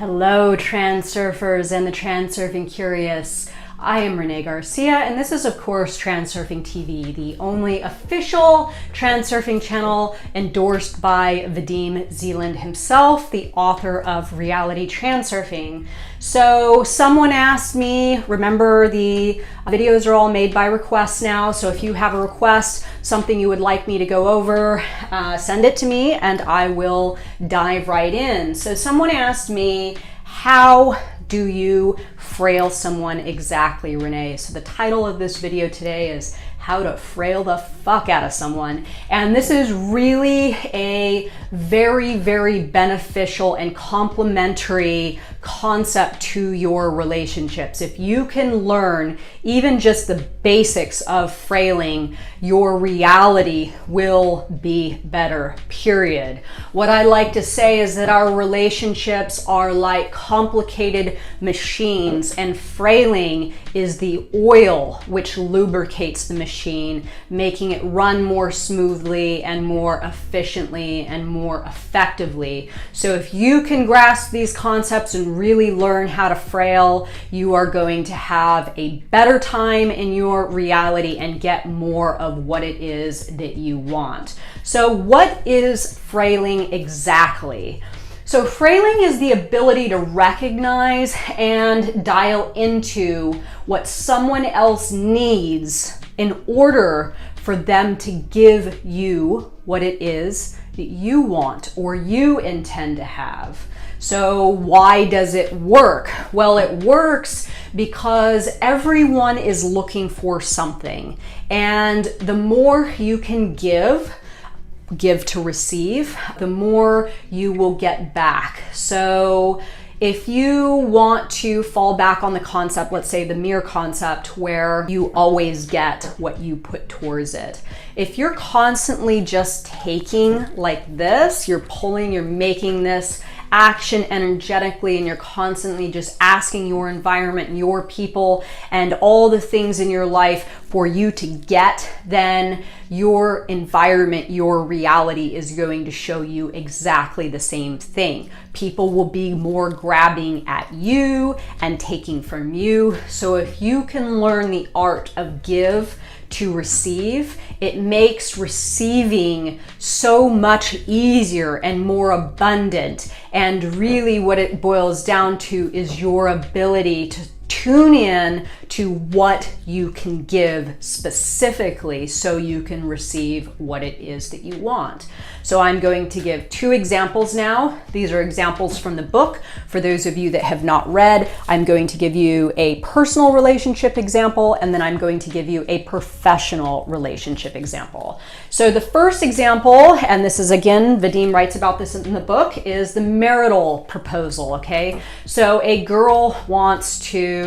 Hello, Transurfers and the Transurfing Curious. I am Renee Garcia, and this is, of course, TransurfingTV, the only official transurfing channel endorsed by Vadim Zeland himself, the author of Reality Transurfing. So someone asked me, remember the videos are all made by request now, so if you have a request, something you would like me to go over, send it to me and I will dive right in. So someone asked me, how do you frail someone exactly, Renee? So the title of this video today is how to frail the fuck out of someone. And this is really a very, very beneficial and complementary concept to your relationships. If you can learn even just the basics of frailing, your reality will be better, period. What I like to say is that our relationships are like complicated machines, and frailing is the oil which lubricates the machine, making it run more smoothly and more efficiently and more effectively. So if you can grasp these concepts and really learn how to frail, you are going to have a better time in your reality and get more of what it is that you want. So what is frailing exactly? So frailing is the ability to recognize and dial into what someone else needs in order for them to give you what it is that you want or you intend to have. So why does it work? Well, it works because everyone is looking for something. And the more you can give to receive, the more you will get back. So if you want to fall back on the concept, let's say the mirror concept, where you always get what you put towards it. If you're constantly just taking like this, you're pulling, you're making this action energetically, and you're constantly just asking your environment, your people, and all the things in your life for you to get, then your environment, your reality is going to show you exactly the same thing. People will be more grabbing at you and taking from you. So if you can learn the art of give to receive, it makes receiving so much easier and more abundant. And really what it boils down to is your ability to tune in to what you can give specifically so you can receive what it is that you want. So I'm going to give two examples now. These are examples from the book. For those of you that have not read, I'm going to give you a personal relationship example, and then I'm going to give you a professional relationship example. So the first example, and this is again, Vadim writes about this in the book, is the marital proposal, okay? So a girl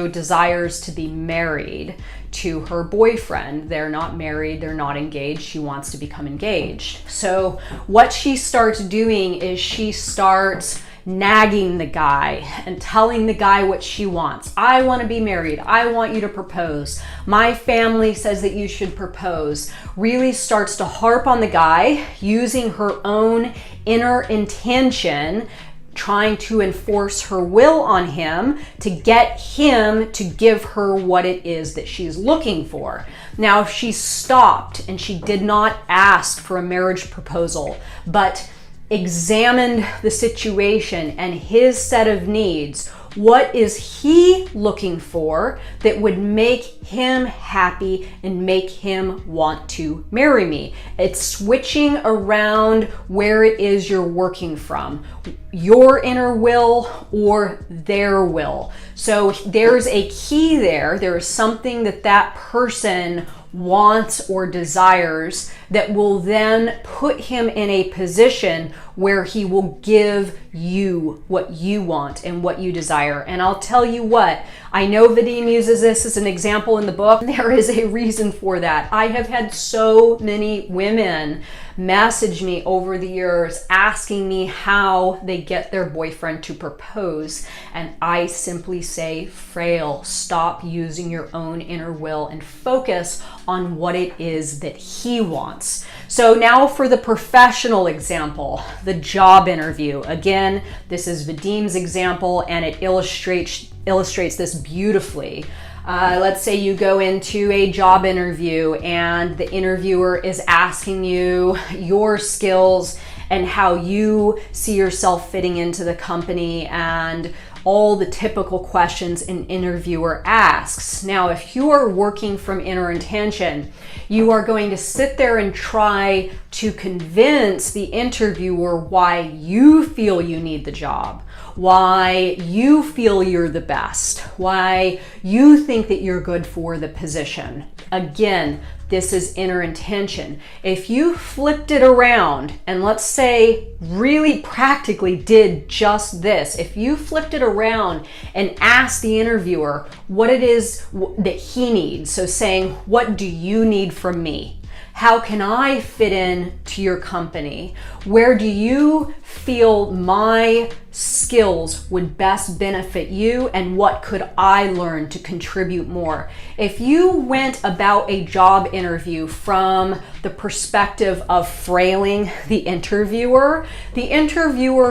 desires to be married to her boyfriend. They're not married, they're not engaged, she wants to become engaged. So what she starts doing is she starts nagging the guy and telling the guy what she wants. I want to be married. I want you to propose. My family says that you should propose. Really starts to harp on the guy, using her own inner intention, trying to enforce her will on him to get him to give her what it is that she's looking for. Now, if she stopped and she did not ask for a marriage proposal, but examined the situation and his set of needs, what is he looking for that would make him happy and make him want to marry me? It's switching around where it is you're working from, your inner will or their will. So there's a key there. There is something that that person wants or desires that will then put him in a position where he will give you what you want and what you desire. And I'll tell you what, I know Vadim uses this as an example in the book. There is a reason for that. I have had so many women message me over the years asking me how they get their boyfriend to propose. And I simply say, FRAILE, stop using your own inner will and focus on what it is that he wants. So now for the professional example, the job interview. Again, this is Vadim's example, and it illustrates this beautifully. Let's say you go into a job interview and the interviewer is asking you your skills and how you see yourself fitting into the company and all the typical questions an interviewer asks. Now, if you are working from inner intention, you are going to sit there and try to convince the interviewer why you feel you need the job, why you feel you're the best, why you think that you're good for the position. Again, this is inner intention. If you flipped it around and let's say really practically did just this, if you flipped it around and asked the interviewer what it is that he needs, so saying, what do you need from me? How can I fit in to your company? Where do you feel my skills would best benefit you, and what could I learn to contribute more? If you went about a job interview from the perspective of frailing the interviewer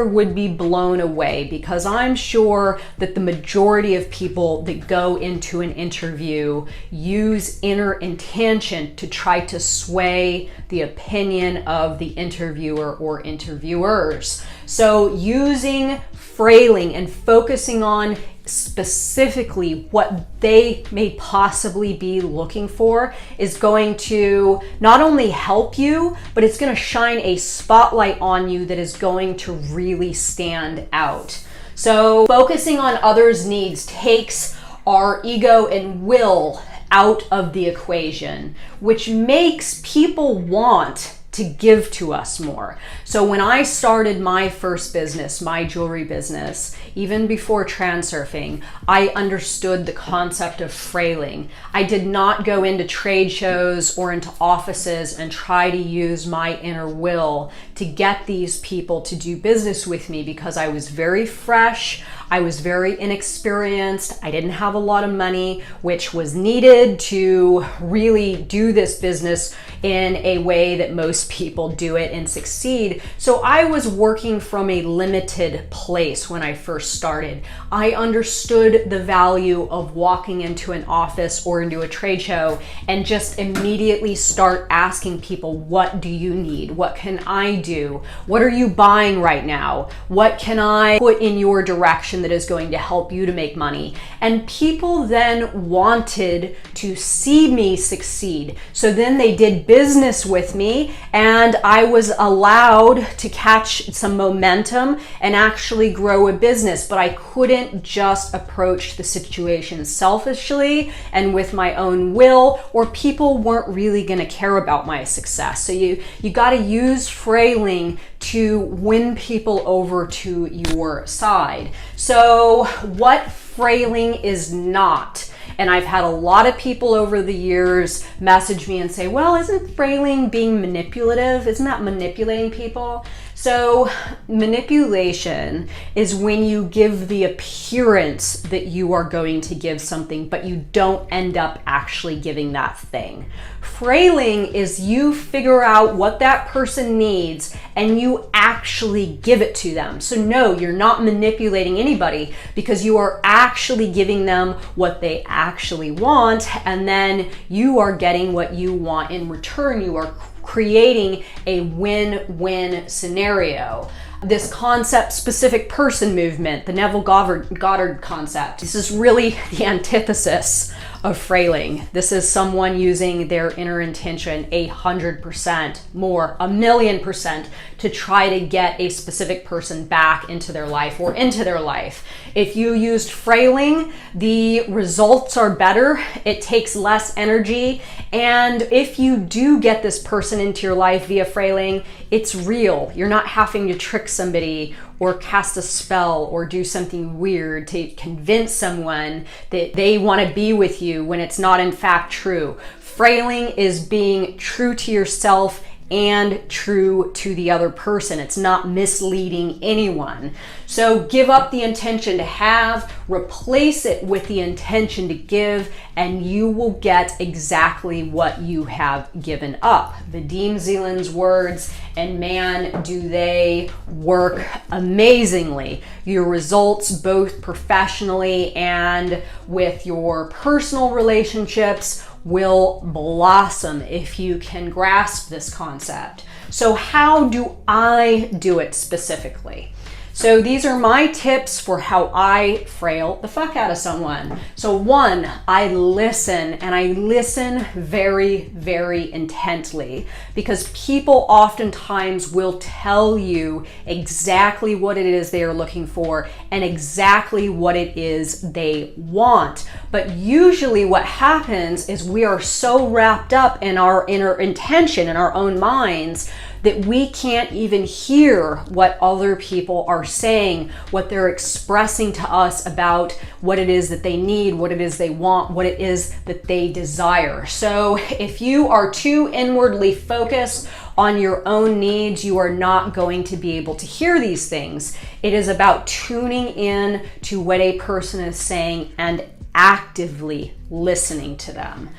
would be blown away, because I'm sure that the majority of people that go into an interview use inner intention to try to sway the opinion of the interviewer or interviewers. So using frailing and focusing on specifically what they may possibly be looking for is going to not only help you, but it's going to shine a spotlight on you that is going to really stand out. So focusing on others' needs takes our ego and will out of the equation, which makes people want to give to us more. So when I started my first business, my jewelry business, even before transurfing, I understood the concept of frailing. I did not go into trade shows or into offices and try to use my inner will to get these people to do business with me, because I was very fresh, I was very inexperienced, I didn't have a lot of money, which was needed to really do this business in a way that most people do it and succeed. So I was working from a limited place when I first started. I understood the value of walking into an office or into a trade show and just immediately start asking people, what do you need? What can I do? What are you buying right now? What can I put in your direction that is going to help you to make money? And people then wanted to see me succeed. So then they did business with me, and I was allowed to catch some momentum and actually grow a business. But I couldn't just approach the situation selfishly and with my own will, or people weren't really going to care about my success. So you got to use frailing to win people over to your side. So what frailing is not, and I've had a lot of people over the years message me and say, well, isn't frailing being manipulative? Isn't that manipulating people? So manipulation is when you give the appearance that you are going to give something, but you don't end up actually giving that thing. Frailing is you figure out what that person needs and you actually give it to them. So no, you're not manipulating anybody, because you are actually giving them what they actually want, and then you are getting what you want in return. You are creating a win-win scenario. This concept, specific person movement, the Neville Goddard concept, this is really the antithesis of frailing. This is someone using their inner intention 100% more, 1,000,000% to try to get a specific person back into their life or into their life. If you used frailing, the results are better, it takes less energy, and if you do get this person into your life via frailing, it's real. You're not having to trick somebody or cast a spell or do something weird to convince someone that they want to be with you when it's not in fact true. Frailing is being true to yourself and true to the other person. It's not misleading anyone. So give up the intention to have, replace it with the intention to give, and you will get exactly what you have given up. Vadim Zeland's words, and man, do they work amazingly. Your results, both professionally and with your personal relationships, will blossom if you can grasp this concept. So how do I do it specifically? So these are my tips for how I frail the fuck out of someone. So one, I listen, and I listen very, very intently, because people oftentimes will tell you exactly what it is they are looking for and exactly what it is they want. But usually what happens is we are so wrapped up in our inner intention in our own minds that we can't even hear what other people are saying, what they're expressing to us about what it is that they need, what it is they want, what it is that they desire. So if you are too inwardly focused on your own needs, you are not going to be able to hear these things. It is about tuning in to what a person is saying and actively listening to them.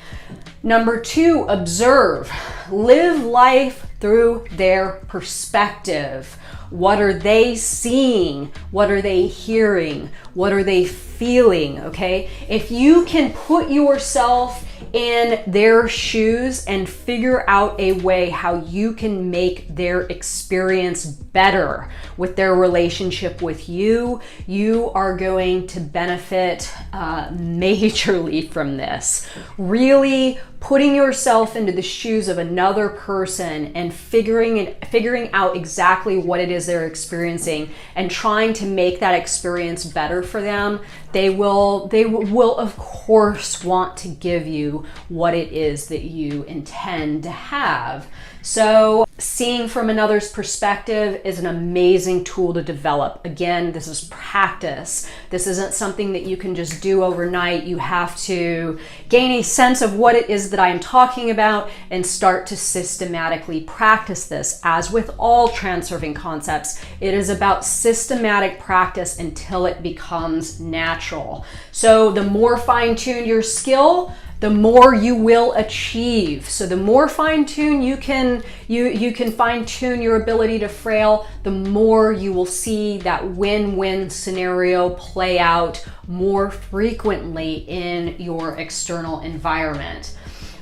Number two, observe. Live life through their perspective. What are they seeing? What are they hearing? What are they feeling? Okay? If you can put yourself in their shoes and figure out a way how you can make their experience better with their relationship with you, you are going to benefit majorly from this. Really putting yourself into the shoes of another person and figuring out exactly what it is they're experiencing and trying to make that experience better for them, they will of course want to give you what it is that you intend to have. So seeing from another's perspective is an amazing tool to develop. Again, this is practice. This isn't something that you can just do overnight. You have to gain a sense of what it is that I'm talking about and start to systematically practice this. As with all transurfing concepts, it is about systematic practice until it becomes natural. So the more fine-tuned your skill, the more you will achieve. So the more fine-tuned you can fine-tune your ability to frail, the more you will see that win-win scenario play out more frequently in your external environment.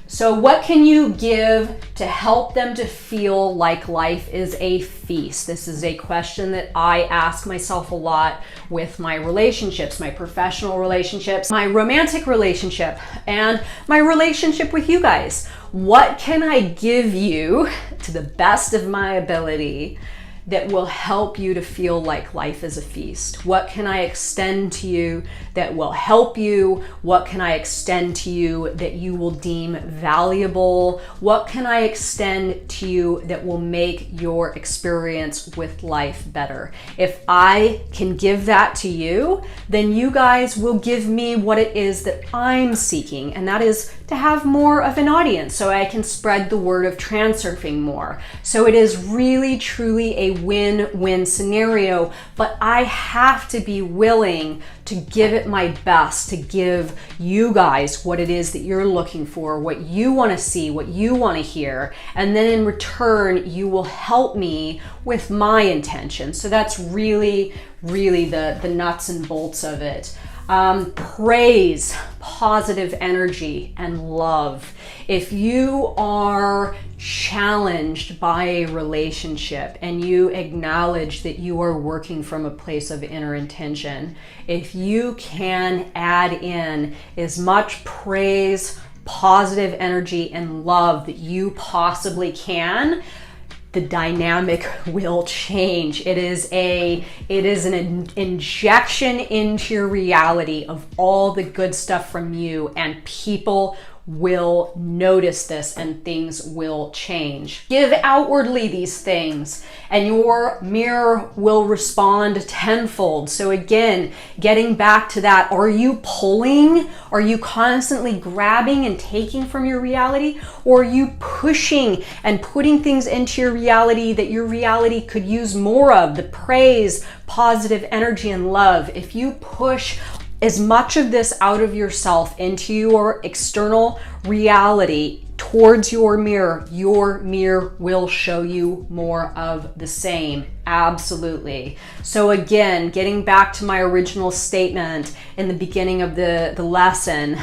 So what can you give to help them to feel like life is a feast? This is a question that I ask myself a lot with my relationships, my professional relationships, my romantic relationship, and my relationship with you guys. What can I give you to the best of my ability that will help you to feel like life is a feast? What can I extend to you that will help you? What can I extend to you that you will deem valuable? What can I extend to you that will make your experience with life better? If I can give that to you, then you guys will give me what it is that I'm seeking, and that is to have more of an audience so I can spread the word of transurfing more. So it is really, truly a win-win scenario, but I have to be willing to give it my best, to give you guys what it is that you're looking for, what you want to see, what you want to hear, and then in return you will help me with my intention. So that's really, really the nuts and bolts of it. Praise, positive energy, and love. If you are challenged by a relationship and you acknowledge that you are working from a place of inner intention, if you can add in as much praise, positive energy, and love that you possibly can, the dynamic will change. It is an injection into your reality of all the good stuff from you, and people will notice this and things will change. Give outwardly these things and your mirror will respond tenfold. So again, getting back to that, are you pulling? Are you constantly grabbing and taking from your reality? Or are you pushing and putting things into your reality that your reality could use more of? The praise, positive energy, and love. If you push as much of this out of yourself into your external reality towards your mirror will show you more of the same. Absolutely. So again, getting back to my original statement in the beginning of the lesson,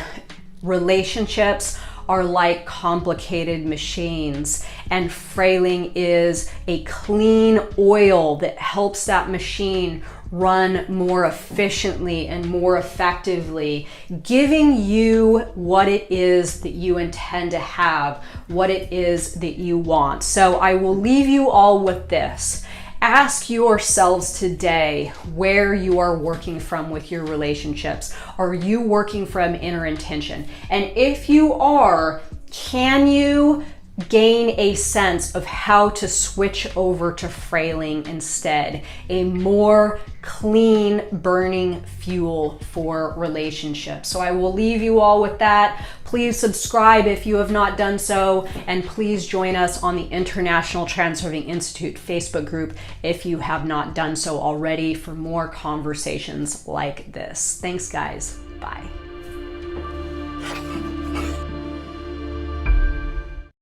relationships are like complicated machines, and frailing is a clean oil that helps that machine run more efficiently and more effectively, giving you what it is that you intend to have, what it is that you want. So I will leave you all with this. Ask yourselves today where you are working from with your relationships. Are you working from inner intention? And if you are, can you gain a sense of how to switch over to frailing instead? A more clean burning fuel for relationships. So I will leave you all with that. Please subscribe if you have not done so, and please join us on the International Transurfing Institute Facebook group if you have not done so already for more conversations like this. Thanks guys. Bye.